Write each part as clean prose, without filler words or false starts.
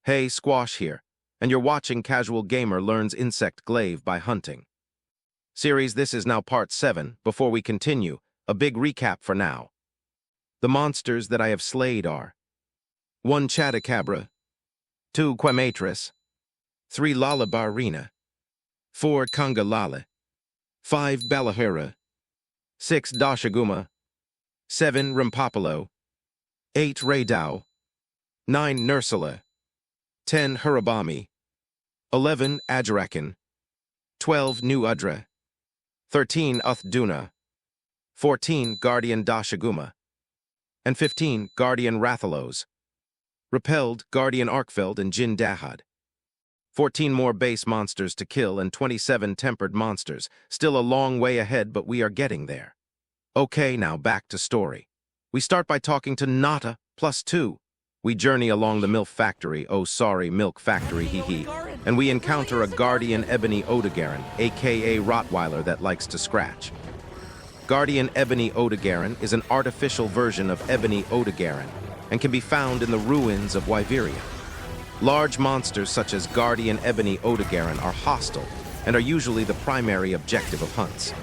Hey, Squash here, and you're watching Casual Gamer Learns Insect Glaive by Hunting. Series, this is now part 7. Before we continue, a big recap for now. The monsters that I have slayed are 1 Chatacabra, 2 Quematris, 3 Lalabarina, 4 Kangalale, 5 Balahura, 6 Dashaguma, 7 Rimpapalo, 8 Raydao, 9 Nursula, 10 Hurabami, 11 Ajarakan, 12 New Udra, 13 Uthduna, 14 Guardian Dashaguma, and 15 Guardian Rathalos, repelled Guardian Arkfeld and Jin Dahad. 14 more base monsters to kill and 27 tempered monsters, still a long way ahead, but we are getting there. Okay, now back to story. We start by talking to Nata, +2. We journey along the milk factory, milk factory, hee, and we encounter a Guardian Ebony Odogaron, aka Rottweiler that likes to scratch. Guardian Ebony Odogaron is an artificial version of Ebony Odogaron and can be found in the ruins of Wyveria. Large monsters such as Guardian Ebony Odogaron are hostile and are usually the primary objective of hunts.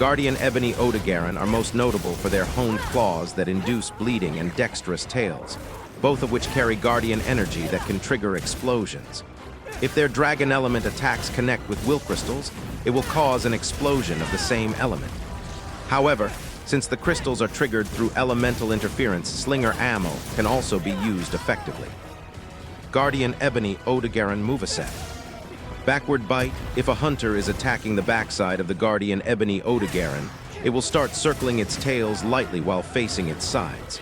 Guardian Ebony Odogaron are most notable for their honed claws that induce bleeding and dexterous tails, both of which carry Guardian energy that can trigger explosions. If their dragon element attacks connect with will crystals, it will cause an explosion of the same element. However, since the crystals are triggered through elemental interference, slinger ammo can also be used effectively. Guardian Ebony Odogaron moveset. Backward bite. If a hunter is attacking the backside of the Guardian Ebony Odogaron, it will start circling its tails lightly while facing its sides.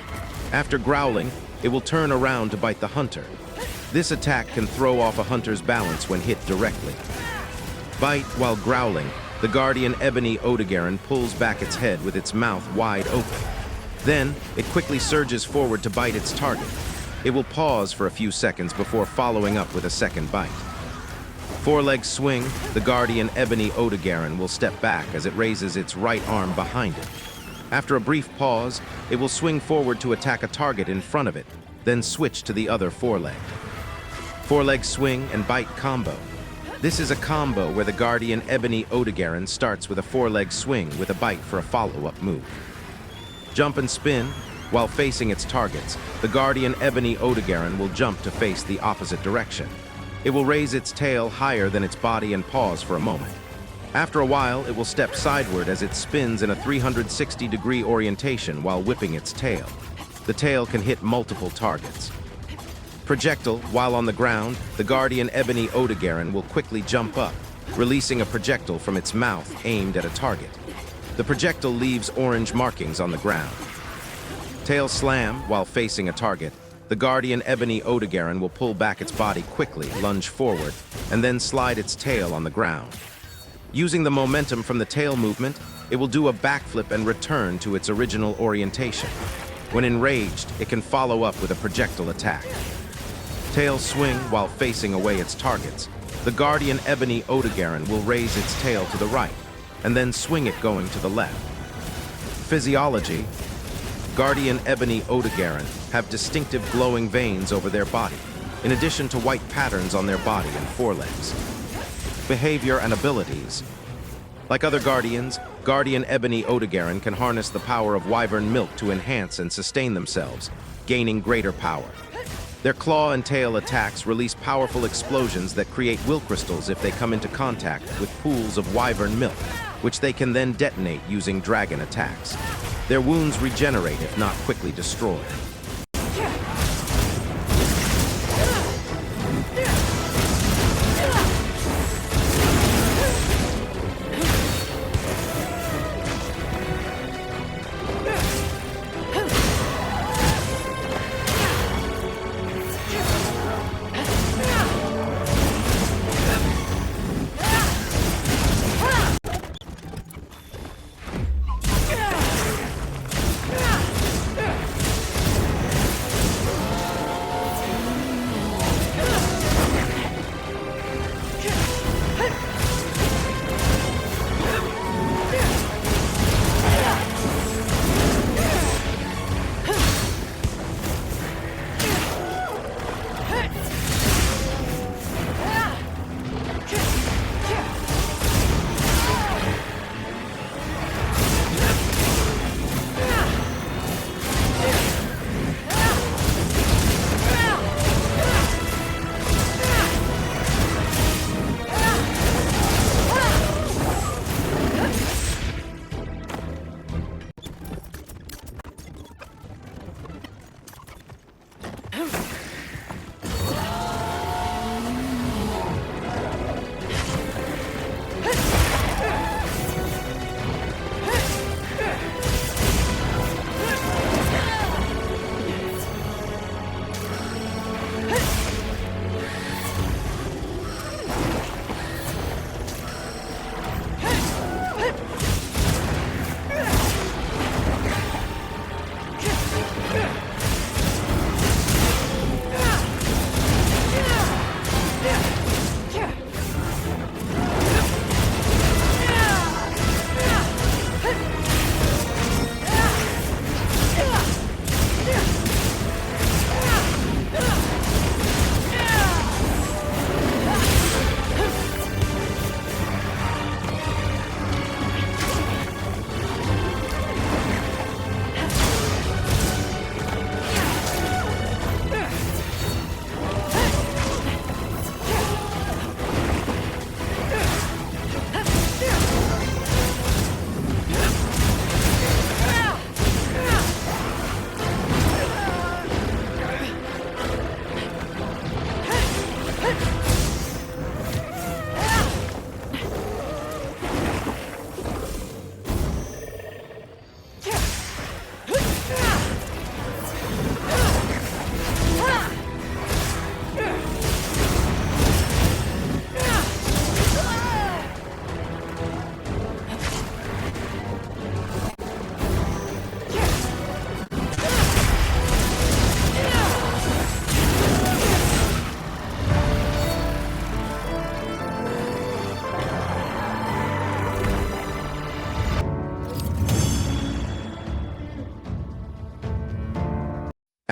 After growling, it will turn around to bite the hunter. This attack can throw off a hunter's balance when hit directly. Bite while growling. The Guardian Ebony Odogaron pulls back its head with its mouth wide open. Then, it quickly surges forward to bite its target. It will pause for a few seconds before following up with a second bite. Foreleg swing. The Guardian Ebony Odogaron will step back as it raises its right arm behind it. After a brief pause, it will swing forward to attack a target in front of it, then switch to the other foreleg. Foreleg swing and bite combo. This is a combo where the Guardian Ebony Odogaron starts with a foreleg swing with a bite for a follow-up move. Jump and spin. While facing its targets, the Guardian Ebony Odogaron will jump to face the opposite direction. It will raise its tail higher than its body and pause for a moment. After a while, it will step sideward as it spins in a 360-degree orientation while whipping its tail. The tail can hit multiple targets. Projectile. While on the ground, the Guardian Ebony Odogaron will quickly jump up, releasing a projectile from its mouth aimed at a target. The projectile leaves orange markings on the ground. Tail slam. While facing a target, the Guardian Ebony Odogaron will pull back its body quickly, lunge forward, and then slide its tail on the ground. Using the momentum from the tail movement, it will do a backflip and return to its original orientation. When enraged, it can follow up with a projectile attack. Tail swing. While facing away its targets, the Guardian Ebony Odogaron will raise its tail to the right, and then swing it going to the left. Physiology. Guardian Ebony Odogaron have distinctive glowing veins over their body, in addition to white patterns on their body and forelegs. Behavior and abilities. Like other Guardians, Guardian Ebony Odogaron can harness the power of wyvern milk to enhance and sustain themselves, gaining greater power. Their claw and tail attacks release powerful explosions that create will crystals if they come into contact with pools of wyvern milk, which they can then detonate using dragon attacks. Their wounds regenerate if not quickly destroyed.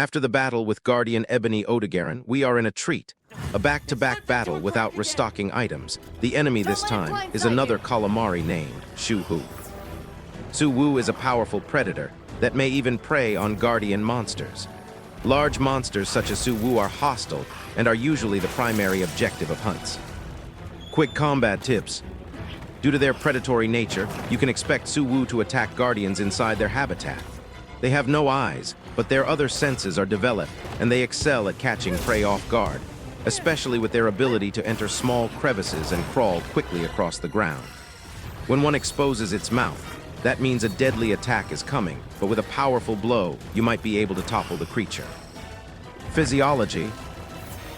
After the battle with Guardian Ebony Odegarin, we are in a treat. A back-to-back battle without restocking items. The enemy this time is another calamari named Su Wu. Su Wu is a powerful predator that may even prey on guardian monsters. Large monsters such as Su Wu are hostile and are usually the primary objective of hunts. Quick combat tips. Due to their predatory nature, you can expect Su Wu to attack guardians inside their habitat. They have no eyes, but their other senses are developed, and they excel at catching prey off guard, especially with their ability to enter small crevices and crawl quickly across the ground. When one exposes its mouth, that means a deadly attack is coming, but with a powerful blow, you might be able to topple the creature. Physiology.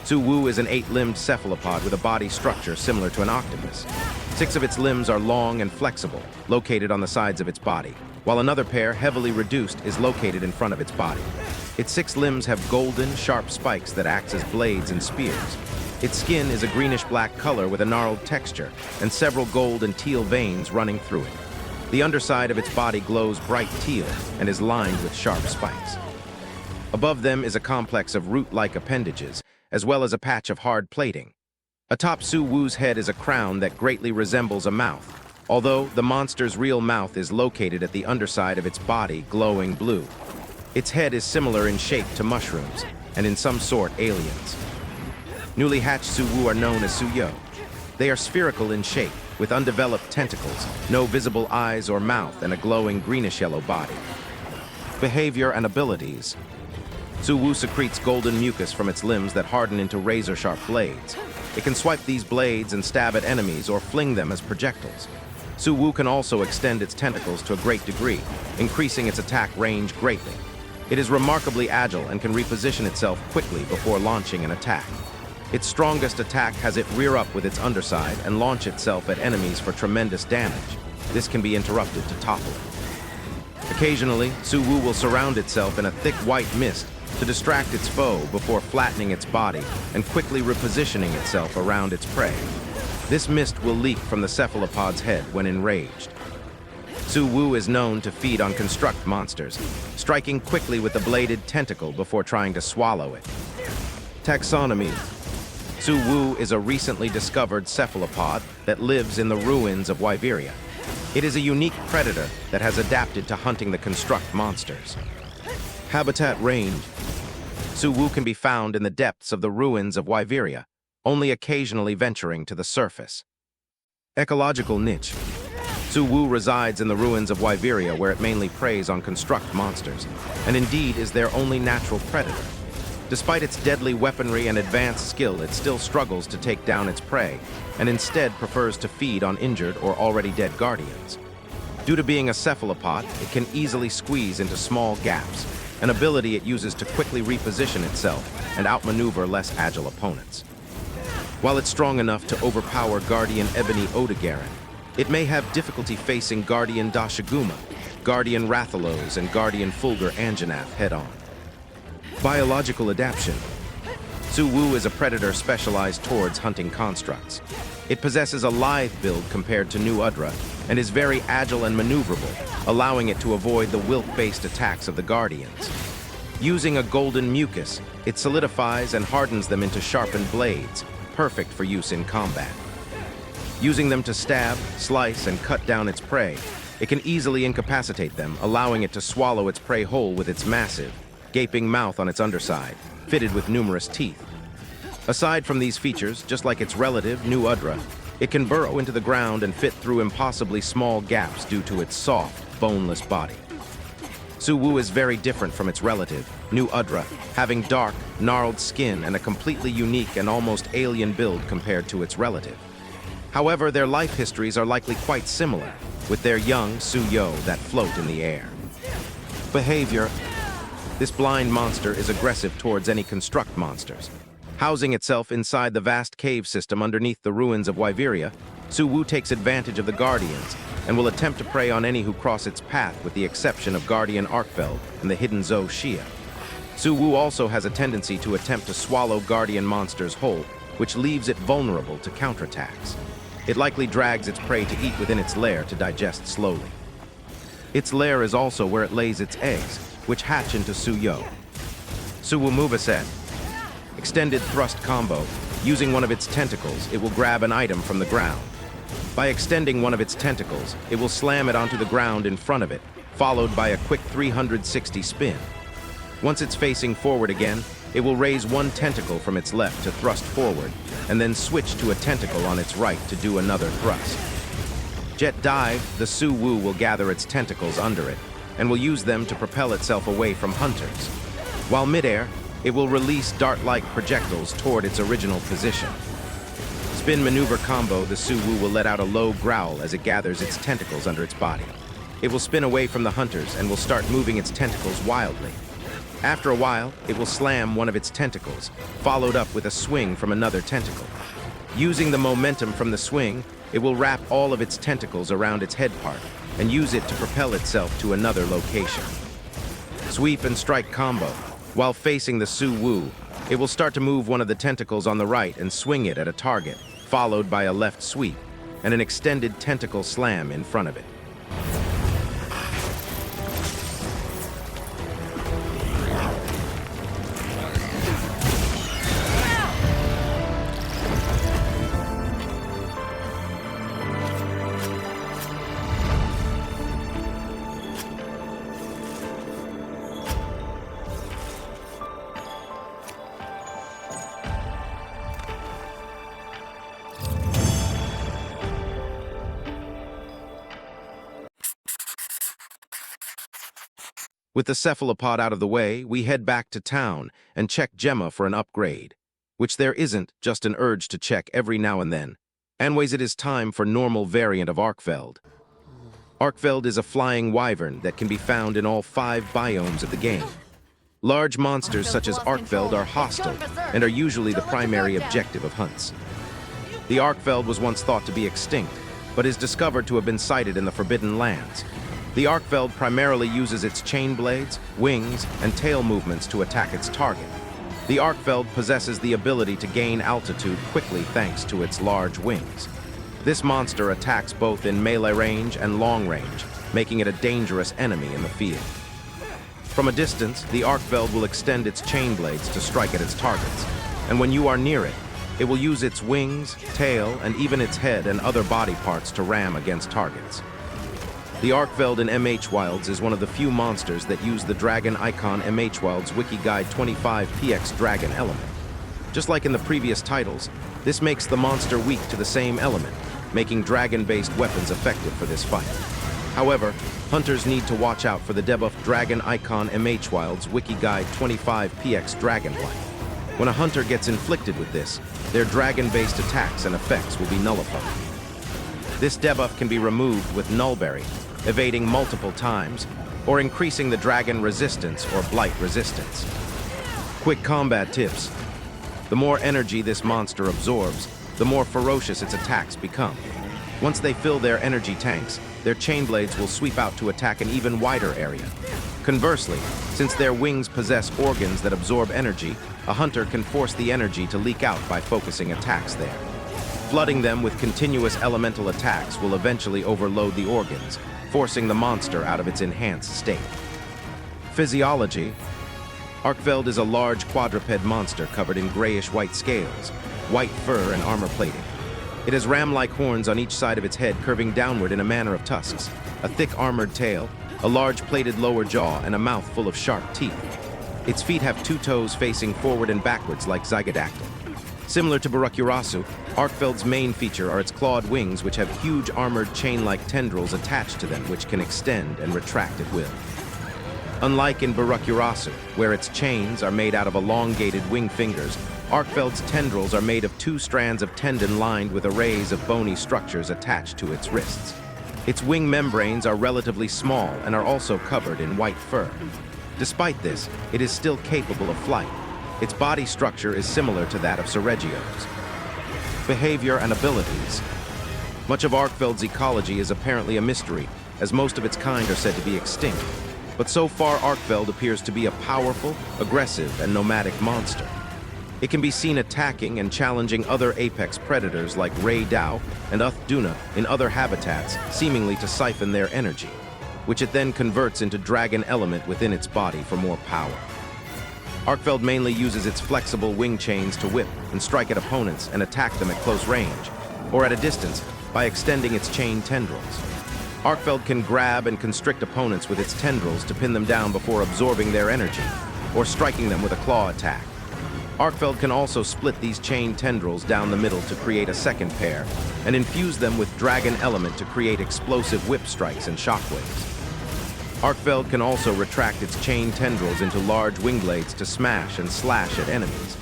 Su Wu is an 8-limbed cephalopod with a body structure similar to an octopus. 6 of its limbs are long and flexible, located on the sides of its body, while another pair, heavily reduced, is located in front of its body. Its 6 limbs have golden, sharp spikes that act as blades and spears. Its skin is a greenish-black color with a gnarled texture and several gold and teal veins running through it. The underside of its body glows bright teal and is lined with sharp spikes. Above them is a complex of root-like appendages, as well as a patch of hard plating. Atop Su Wu's head is a crown that greatly resembles a mouth, although the monster's real mouth is located at the underside of its body, glowing blue. Its head is similar in shape to mushrooms, and in some sort aliens. Newly hatched Su Wu are known as Su Yo. They are spherical in shape, with undeveloped tentacles, no visible eyes or mouth, and a glowing greenish-yellow body. Behavior and abilities. Su Wu secretes golden mucus from its limbs that harden into razor-sharp blades. It can swipe these blades and stab at enemies or fling them as projectiles. Su Wu can also extend its tentacles to a great degree, increasing its attack range greatly. It is remarkably agile and can reposition itself quickly before launching an attack. Its strongest attack has it rear up with its underside and launch itself at enemies for tremendous damage. This can be interrupted to topple it. Occasionally, Su Wu will surround itself in a thick white mist to distract its foe before flattening its body and quickly repositioning itself around its prey. This mist will leak from the cephalopod's head when enraged. Su Wu is known to feed on construct monsters, striking quickly with the bladed tentacle before trying to swallow it. Taxonomy. Su Wu is a recently discovered cephalopod that lives in the ruins of Wyveria. It is a unique predator that has adapted to hunting the construct monsters. Habitat range. Su Wu can be found in the depths of the ruins of Wyveria, only occasionally venturing to the surface. Ecological niche. Su Wu resides in the ruins of Wyveria, where it mainly preys on construct monsters, and indeed is their only natural predator. Despite its deadly weaponry and advanced skill, it still struggles to take down its prey, and instead prefers to feed on injured or already dead guardians. Due to being a cephalopod, it can easily squeeze into small gaps, an ability it uses to quickly reposition itself and outmaneuver less agile opponents. While it's strong enough to overpower Guardian Ebony Odegarin, it may have difficulty facing Guardian Dashaguma, Guardian Rathalos, and Guardian Fulgur Anjanath head-on. Biological adaptation. Su Wu is a predator specialized towards hunting constructs. It possesses a lithe build compared to New Udra, and is very agile and maneuverable, allowing it to avoid the wilt-based attacks of the Guardians. Using a golden mucus, it solidifies and hardens them into sharpened blades, perfect for use in combat. Using them to stab, slice, and cut down its prey, it can easily incapacitate them, allowing it to swallow its prey whole with its massive, gaping mouth on its underside, fitted with numerous teeth. Aside from these features, just like its relative, New Udra, it can burrow into the ground and fit through impossibly small gaps due to its soft, boneless body. Su Wu is very different from its relative, New Udra, having dark, gnarled skin and a completely unique and almost alien build compared to its relative. However, their life histories are likely quite similar, with their young Su Yo that float in the air. Behavior. This blind monster is aggressive towards any construct monsters. Housing itself inside the vast cave system underneath the ruins of Wyveria, Su Wu takes advantage of the Guardians and will attempt to prey on any who cross its path, with the exception of Guardian Arkfeld and the hidden Zo Shia. Su Wu also has a tendency to attempt to swallow Guardian monsters whole, which leaves it vulnerable to counterattacks. It likely drags its prey to eat within its lair to digest slowly. Its lair is also where it lays its eggs, which hatch into Su Yo. Suwu moveset. Extended thrust combo. Using one of its tentacles, it will grab an item from the ground. By extending one of its tentacles, it will slam it onto the ground in front of it, followed by a quick 360 spin. Once it's facing forward again, it will raise one tentacle from its left to thrust forward, and then switch to a tentacle on its right to do another thrust. Jet dive, the Suwu will gather its tentacles under it, and will use them to propel itself away from hunters. While midair, it will release dart-like projectiles toward its original position. Spin maneuver combo, the Suwu will let out a low growl as it gathers its tentacles under its body. It will spin away from the hunters and will start moving its tentacles wildly. After a while, it will slam one of its tentacles, followed up with a swing from another tentacle. Using the momentum from the swing, it will wrap all of its tentacles around its head part and use it to propel itself to another location. Sweep and strike combo. While facing the Suwu, it will start to move one of the tentacles on the right and swing it at a target, followed by a left sweep and an extended tentacle slam in front of it. With the cephalopod out of the way, we head back to town and check Gemma for an upgrade, which there isn't, just an urge to check every now and then. Anyways, it is time for normal variant of Arkfeld. Arkfeld is a flying wyvern that can be found in all 5 biomes of the game. Large monsters such as Arkfeld are hostile and are usually the primary objective of hunts. The Arkfeld was once thought to be extinct, but is discovered to have been sighted in the Forbidden Lands. The Arkfeld primarily uses its chain blades, wings, and tail movements to attack its target. The Arkfeld possesses the ability to gain altitude quickly thanks to its large wings. This monster attacks both in melee range and long range, making it a dangerous enemy in the field. From a distance, the Arkfeld will extend its chain blades to strike at its targets, and when you are near it, it will use its wings, tail, and even its head and other body parts to ram against targets. The Arkfeld in MH Wilds is one of the few monsters that use the Dragon Icon MH Wilds Wiki Guide 25PX Dragon element. Just like in the previous titles, this makes the monster weak to the same element, making dragon-based weapons effective for this fight. However, hunters need to watch out for the debuff Dragon Icon MH Wilds Wiki Guide 25PX Dragon Blight. When a hunter gets inflicted with this, their dragon-based attacks and effects will be nullified. This debuff can be removed with Nullberry, evading multiple times, or increasing the dragon resistance or blight resistance. Quick combat tips. The more energy this monster absorbs, the more ferocious its attacks become. Once they fill their energy tanks, their chain blades will sweep out to attack an even wider area. Conversely, since their wings possess organs that absorb energy, a hunter can force the energy to leak out by focusing attacks there. Flooding them with continuous elemental attacks will eventually overload the organs, forcing the monster out of its enhanced state. Physiology. Arkfeld is a large quadruped monster covered in grayish-white scales, white fur, and armor plating. It has ram-like horns on each side of its head curving downward in a manner of tusks, a thick armored tail, a large plated lower jaw, and a mouth full of sharp teeth. Its feet have 2 toes facing forward and backwards like Zygodactyl. Similar to Baruchurasu, Arkfeld's main feature are its clawed wings, which have huge armored chain-like tendrils attached to them which can extend and retract at will. Unlike in Baruchurasu, where its chains are made out of elongated wing fingers, Arkfeld's tendrils are made of 2 strands of tendon lined with arrays of bony structures attached to its wrists. Its wing membranes are relatively small and are also covered in white fur. Despite this, it is still capable of flight. Its body structure is similar to that of Ceregio's. Behavior and abilities. Much of Arkfeld's ecology is apparently a mystery, as most of its kind are said to be extinct. But so far, Arkfeld appears to be a powerful, aggressive, and nomadic monster. It can be seen attacking and challenging other apex predators like Ray Dow and Duna in other habitats, seemingly to siphon their energy, which it then converts into dragon element within its body for more power. Arkfeld mainly uses its flexible wing chains to whip and strike at opponents and attack them at close range, or at a distance by extending its chain tendrils. Arkfeld can grab and constrict opponents with its tendrils to pin them down before absorbing their energy, or striking them with a claw attack. Arkfeld can also split these chain tendrils down the middle to create a second pair, and infuse them with dragon element to create explosive whip strikes and shockwaves. Arkfeld can also retract its chain tendrils into large wing blades to smash and slash at enemies.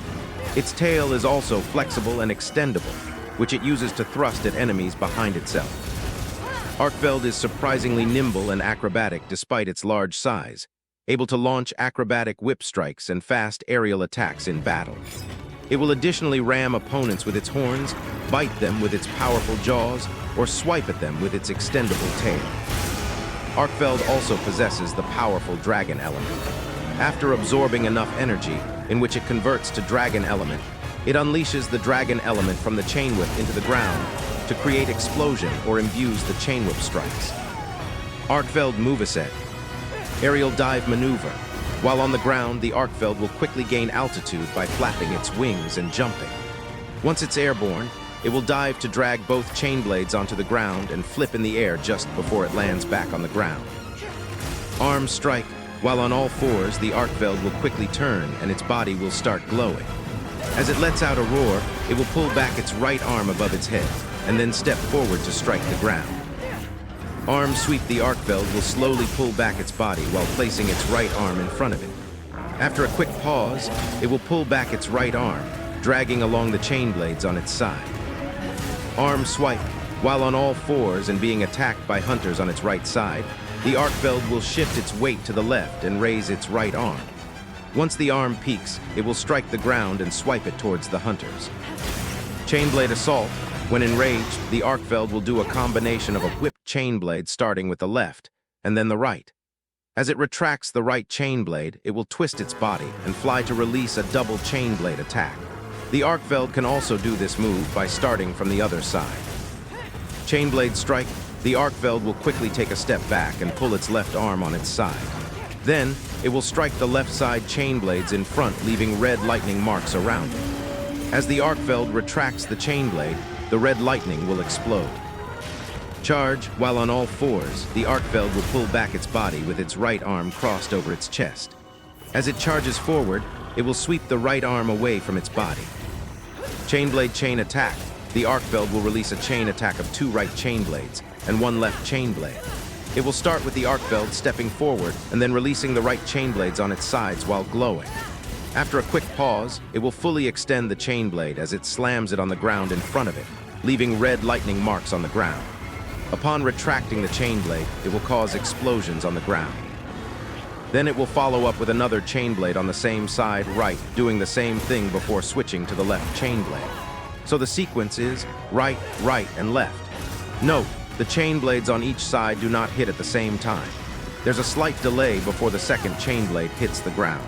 Its tail is also flexible and extendable, which it uses to thrust at enemies behind itself. Arkfeld is surprisingly nimble and acrobatic despite its large size, able to launch acrobatic whip strikes and fast aerial attacks in battle. It will additionally ram opponents with its horns, bite them with its powerful jaws, or swipe at them with its extendable tail. Arkfeld also possesses the powerful dragon element. After absorbing enough energy, in which it converts to dragon element, it unleashes the dragon element from the chain whip into the ground to create explosion or imbues the chain whip strikes. Arkfeld moveset. Aerial dive maneuver. While on the ground, the Arkfeld will quickly gain altitude by flapping its wings and jumping. Once it's airborne, it will dive to drag both chain blades onto the ground and flip in the air just before it lands back on the ground. Arm strike. While on all fours, the Arkfeld will quickly turn and its body will start glowing. As it lets out a roar, it will pull back its right arm above its head and then step forward to strike the ground. Arm sweep. The Arkfeld will slowly pull back its body while placing its right arm in front of it. After a quick pause, it will pull back its right arm, dragging along the chain blades on its side. Arm swipe. While on all fours and being attacked by hunters on its right side, the Arkfeld will shift its weight to the left and raise its right arm. Once the arm peaks, it will strike the ground and swipe it towards the hunters. Chain blade assault. When enraged, the Arkfeld will do a combination of a whipped chain blade starting with the left and then the right. As it retracts the right chain blade, it will twist its body and fly to release a double chain blade attack. The Arkfeld can also do this move by starting from the other side. Chain blade strike. The Arkfeld will quickly take a step back and pull its left arm on its side. Then, it will strike the left side chain blades in front, leaving red lightning marks around it. As the Arkfeld retracts the chain blade, the red lightning will explode. Charge. While on all fours, the Arkfeld will pull back its body with its right arm crossed over its chest. As it charges forward, it will sweep the right arm away from its body. Chain blade chain attack. The Arkfeld will release a chain attack of 2 right chain blades and 1 left chain blade. It will start with the Arkfeld stepping forward and then releasing the right chain blades on its sides while glowing. After a quick pause, it will fully extend the chain blade as it slams it on the ground in front of it, leaving red lightning marks on the ground. Upon retracting the chain blade, it will cause explosions on the ground. Then it will follow up with another chain blade on the same side right, doing the same thing before switching to the left chain blade. So the sequence is right, right, and left. Note, the chain blades on each side do not hit at the same time. There's a slight delay before the second chain blade hits the ground.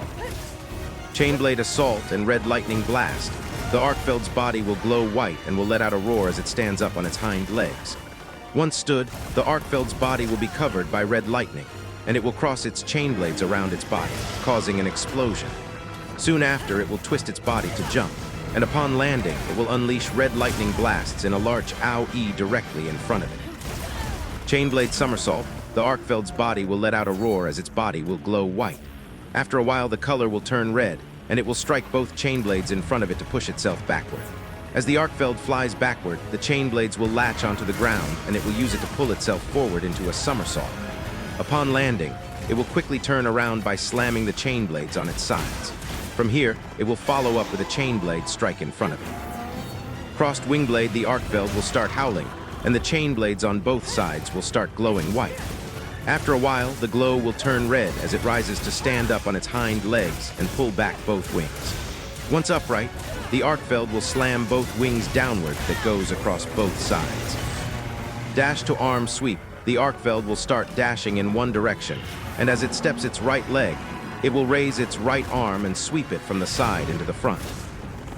Chain blade assault and red lightning blast. The Arkfeld's body will glow white and will let out a roar as it stands up on its hind legs. Once stood, the Arkfeld's body will be covered by red lightning, and it will cross its chain blades around its body, causing an explosion. Soon after, it will twist its body to jump, and upon landing, it will unleash red lightning blasts in a large ow-ee directly in front of it. Chain blade somersault. The Arkfeld's body will let out a roar as its body will glow white. After a while, the color will turn red, and it will strike both chain blades in front of it to push itself backward. As the Arkfeld flies backward, the chain blades will latch onto the ground, and it will use it to pull itself forward into a somersault. Upon landing, it will quickly turn around by slamming the chain blades on its sides. From here, it will follow up with a chain blade strike in front of it. Crossed wing blade, the Arkfeld will start howling, and the chain blades on both sides will start glowing white. After a while, the glow will turn red as it rises to stand up on its hind legs and pull back both wings. Once upright, the Arkfeld will slam both wings downward that goes across both sides. Dash to arm sweep. The Arkfeld will start dashing in one direction, and as it steps its right leg, it will raise its right arm and sweep it from the side into the front.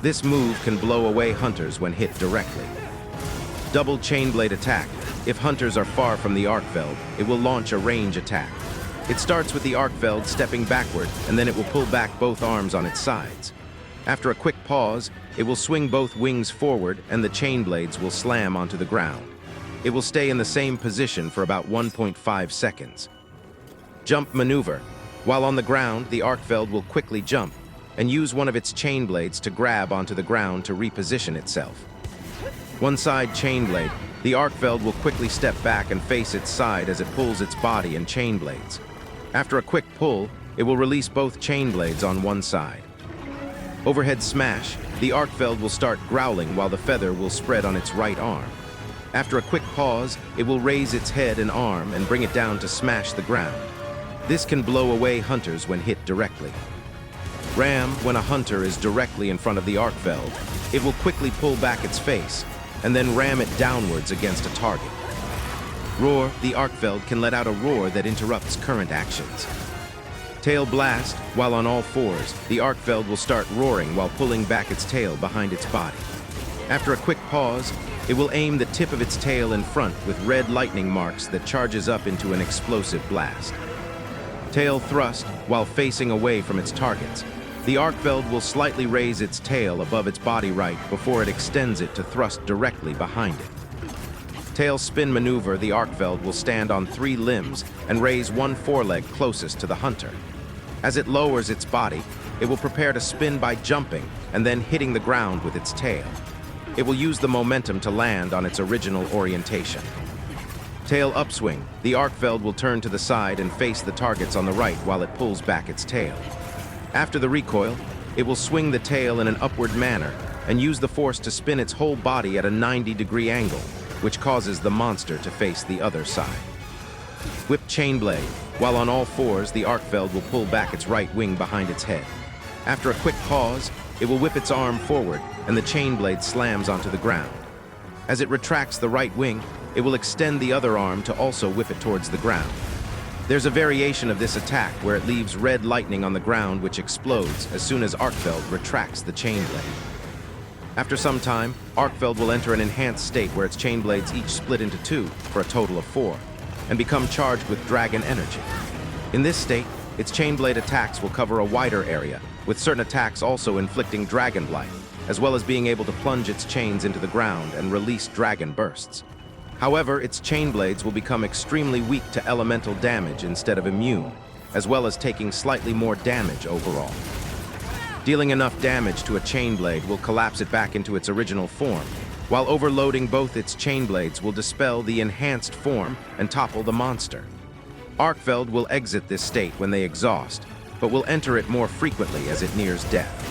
This move can blow away hunters when hit directly. Double chain blade attack. If hunters are far from the Arkfeld, it will launch a range attack. It starts with the Arkveld stepping backward, and then it will pull back both arms on its sides. After a quick pause, it will swing both wings forward and the chain blades will slam onto the ground. It will stay in the same position for about 1.5 seconds. Jump maneuver. While on the ground, the Arkveld will quickly jump and use one of its chain blades to grab onto the ground to reposition itself. One side chain blade, the Arkveld will quickly step back and face its side as it pulls its body and chain blades. After a quick pull, it will release both chain blades on one side. Overhead smash, the Arkveld will start growling while the feather will spread on its right arm. After a quick pause, it will raise its head and arm and bring it down to smash the ground. This can blow away hunters when hit directly. Ram, when a hunter is directly in front of the Arkveld, it will quickly pull back its face and then ram it downwards against a target. Roar, the Arkveld can let out a roar that interrupts current actions. Tail blast, while on all fours, the Arkveld will start roaring while pulling back its tail behind its body. After a quick pause, it will aim the tip of its tail in front with red lightning marks that charges up into an explosive blast. Tail thrust, while facing away from its targets. The Arkveld will slightly raise its tail above its body right before it extends it to thrust directly behind it. Tail spin maneuver, the Arkveld will stand on 3 limbs and raise one foreleg closest to the hunter. As it lowers its body, it will prepare to spin by jumping and then hitting the ground with its tail. It will use the momentum to land on its original orientation. Tail upswing, the Arkveld will turn to the side and face the targets on the right while it pulls back its tail. After the recoil, it will swing the tail in an upward manner and use the force to spin its whole body at a 90-degree angle, which causes the monster to face the other side. Whip chain blade. While on all fours, the Arkveld will pull back its right wing behind its head. After a quick pause, it will whip its arm forward and the chain blade slams onto the ground. As it retracts the right wing, it will extend the other arm to also whip it towards the ground. There's a variation of this attack where it leaves red lightning on the ground which explodes as soon as Arkveld retracts the chain blade. After some time, Arkveld will enter an enhanced state where its chain blades each split into 2 for a total of 4, and become charged with dragon energy. In this state, its chain blade attacks will cover a wider area, with certain attacks also inflicting dragon blight, as well as being able to plunge its chains into the ground and release dragon bursts. However, its chain blades will become extremely weak to elemental damage instead of immune, as well as taking slightly more damage overall. Dealing enough damage to a chain blade will collapse it back into its original form, while overloading both its chain blades will dispel the enhanced form and topple the monster. Arkveld will exit this state when they exhaust, but will enter it more frequently as it nears death.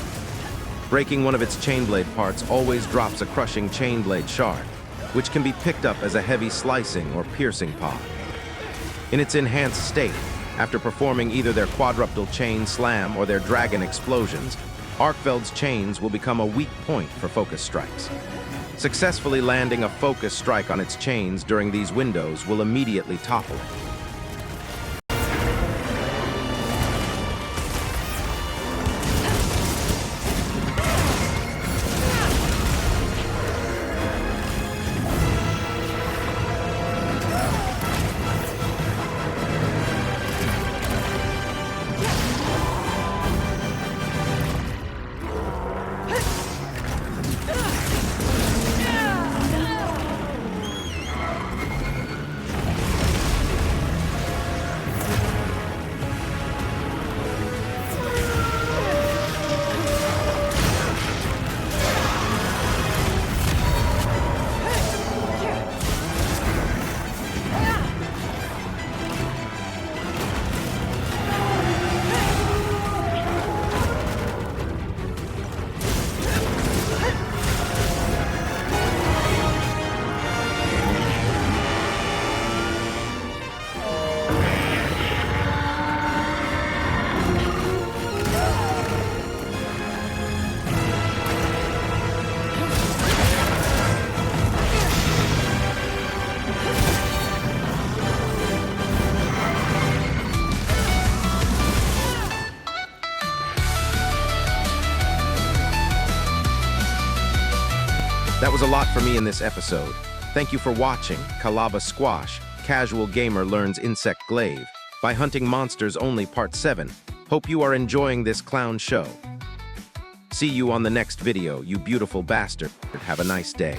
Breaking one of its chain blade parts always drops a crushing chain blade shard, which can be picked up as a heavy slicing or piercing pod. In its enhanced state, after performing either their quadrupedal chain slam or their dragon explosions, Arkveld's chains will become a weak point for focus strikes. Successfully landing a focus strike on its chains during these windows will immediately topple it. That was a lot for me in this episode. Thank you for watching Kalaba Squash, Casual Gamer Learns Insect Glaive by Hunting Monsters Only Part 7. Hope you are enjoying this clown show. See you on the next video, you beautiful bastard. Have a nice day.